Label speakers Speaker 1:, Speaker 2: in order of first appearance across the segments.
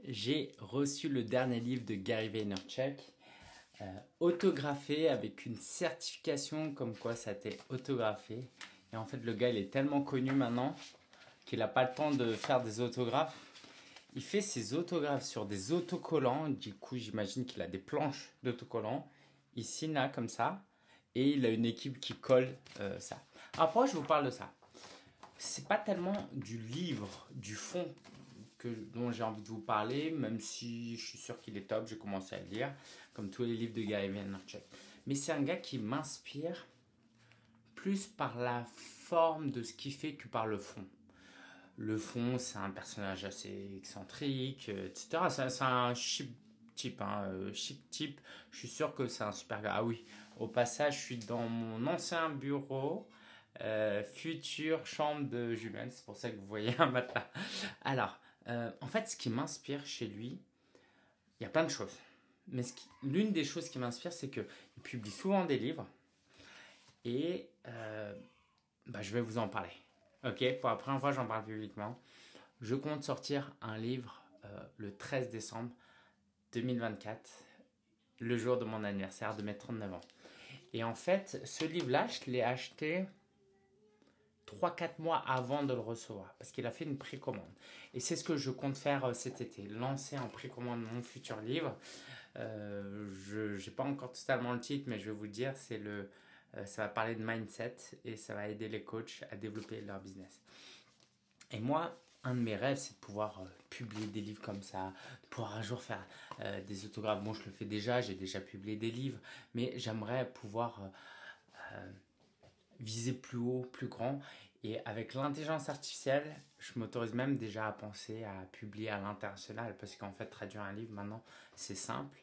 Speaker 1: J'ai reçu le dernier livre de Gary Vaynerchuk, autographié avec une certification comme quoi ça a été autographié. Et en fait, le gars, il est tellement connu maintenant qu'il n'a pas le temps de faire des autographes. Il fait ses autographes sur des autocollants. Du coup, j'imagine qu'il a des planches d'autocollants. Il signe là comme ça. Et il a une équipe qui colle ça. Alors pourquoi je vous parle de ça? C'est pas tellement du livre, du fond dont j'ai envie de vous parler, même si je suis sûr qu'il est top, j'ai commencé à le lire, comme tous les livres de Gary Vaynerchuk. Mais c'est un gars qui m'inspire plus par la forme de ce qu'il fait que par le fond. Le fond, c'est un personnage assez excentrique, etc. C'est un chic type, chic type. Je suis sûr que c'est un super gars. Ah oui, au passage, je suis dans mon ancien bureau, future chambre de jumelles. C'est pour ça que vous voyez un matelas. Alors, en fait, ce qui m'inspire chez lui, il y a plein de choses. Mais l'une des choses qui m'inspire, c'est qu'il publie souvent des livres. Et je vais vous en parler. Ok, pour la première fois, j'en parle publiquement. Je compte sortir un livre le 13 décembre 2024, le jour de mon anniversaire, de mes 39 ans. Et en fait, ce livre-là, je l'ai acheté 3-4 mois avant de le recevoir, parce qu'il a fait une précommande. Et c'est ce que je compte faire cet été, lancer en précommande mon futur livre. Je n'ai pas encore totalement le titre, mais je vais vous le dire, ça va parler de mindset et ça va aider les coachs à développer leur business. Et moi, un de mes rêves, c'est de pouvoir publier des livres comme ça, de pouvoir un jour faire des autographes. Bon, je le fais déjà, j'ai déjà publié des livres, mais j'aimerais pouvoir viser plus haut, plus grand. Et avec l'intelligence artificielle, je m'autorise même déjà à penser à publier à l'international, parce qu'en fait, traduire un livre maintenant, c'est simple.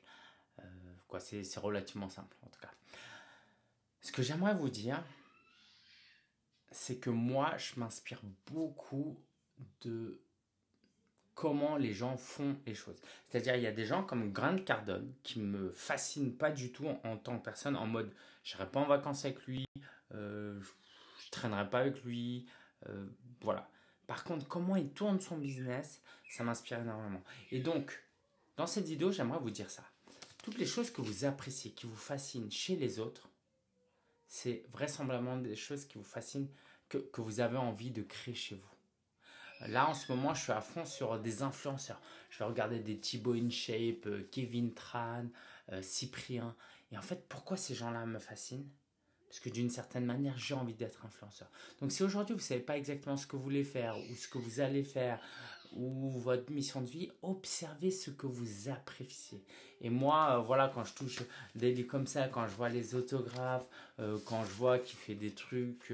Speaker 1: C'est relativement simple, en tout cas. Ce que j'aimerais vous dire, c'est que moi, je m'inspire beaucoup de comment les gens font les choses. C'est-à-dire, il y a des gens comme Grant Cardone qui me fascinent pas du tout en tant que personne, en mode, je n'irai pas en vacances avec lui, je traînerai pas avec lui, voilà. Par contre, comment il tourne son business, ça m'inspire énormément. Et donc, dans cette vidéo, j'aimerais vous dire ça. Toutes les choses que vous appréciez, qui vous fascinent chez les autres, c'est vraisemblablement des choses qui vous fascinent, que vous avez envie de créer chez vous. Là, en ce moment, je suis à fond sur des influenceurs. Je vais regarder des Thibaut InShape, Kevin Tran, Cyprien. Et en fait, pourquoi ces gens-là me fascinent? Parce que d'une certaine manière, j'ai envie d'être influenceur. Donc si aujourd'hui, vous ne savez pas exactement ce que vous voulez faire, ou ce que vous allez faire, ou votre mission de vie, observez ce que vous appréciez. Et moi, voilà, quand je touche des livres comme ça, quand je vois les autographes, quand je vois qu'il fait des trucs...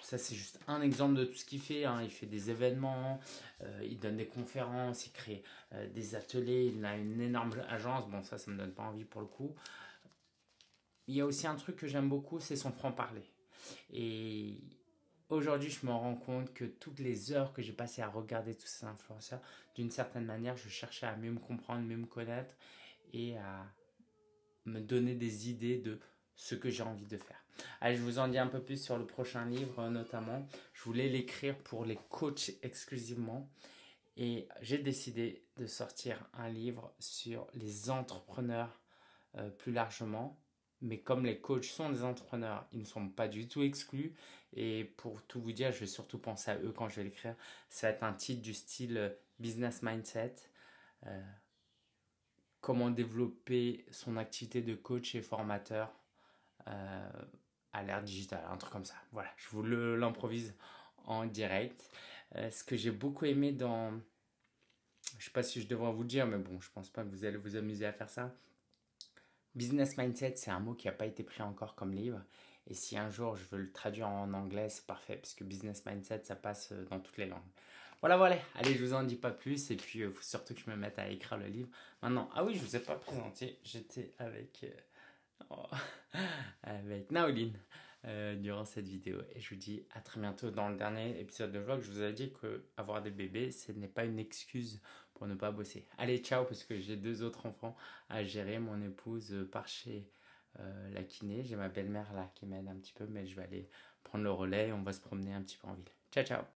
Speaker 1: ça, c'est juste un exemple de tout ce qu'il fait. Il fait des événements, il donne des conférences, il crée des ateliers, il a une énorme agence. Bon, ça me donne pas envie pour le coup. Il y a aussi un truc que j'aime beaucoup, c'est son franc-parler. Et aujourd'hui, je me rends compte que toutes les heures que j'ai passées à regarder tous ces influenceurs, d'une certaine manière, je cherchais à mieux me comprendre, mieux me connaître et à me donner des idées de ce que j'ai envie de faire. Allez, je vous en dis un peu plus sur le prochain livre notamment. Je voulais l'écrire pour les coachs exclusivement et j'ai décidé de sortir un livre sur les entrepreneurs plus largement. Mais comme les coachs sont des entrepreneurs, ils ne sont pas du tout exclus. Et pour tout vous dire, je vais surtout penser à eux quand je vais l'écrire. Ça va être un titre du style Business Mindset. Comment développer son activité de coach et formateur à l'ère digitale, un truc comme ça. Voilà, je vous l'improvise en direct. Ce que j'ai beaucoup aimé dans... Je ne sais pas si je devrais vous le dire, mais bon, je ne pense pas que vous allez vous amuser à faire ça. Business Mindset, c'est un mot qui n'a pas été pris encore comme livre. Et si un jour je veux le traduire en anglais, c'est parfait, puisque Business Mindset, ça passe dans toutes les langues. Voilà, voilà. Allez, je vous en dis pas plus. Et puis, il faut surtout que je me mette à écrire le livre. Maintenant, ah oui, je ne vous ai pas présenté. J'étais avec, avec Naoline durant cette vidéo. Et je vous dis à très bientôt dans le dernier épisode de vlog. Je vous avais dit qu'avoir des bébés, ce n'est pas une excuse pour ne pas bosser. Allez, ciao, parce que j'ai 2 autres enfants à gérer. Mon épouse part chez la kiné. J'ai ma belle-mère là qui m'aide un petit peu, mais je vais aller prendre le relais et on va se promener un petit peu en ville. Ciao, ciao.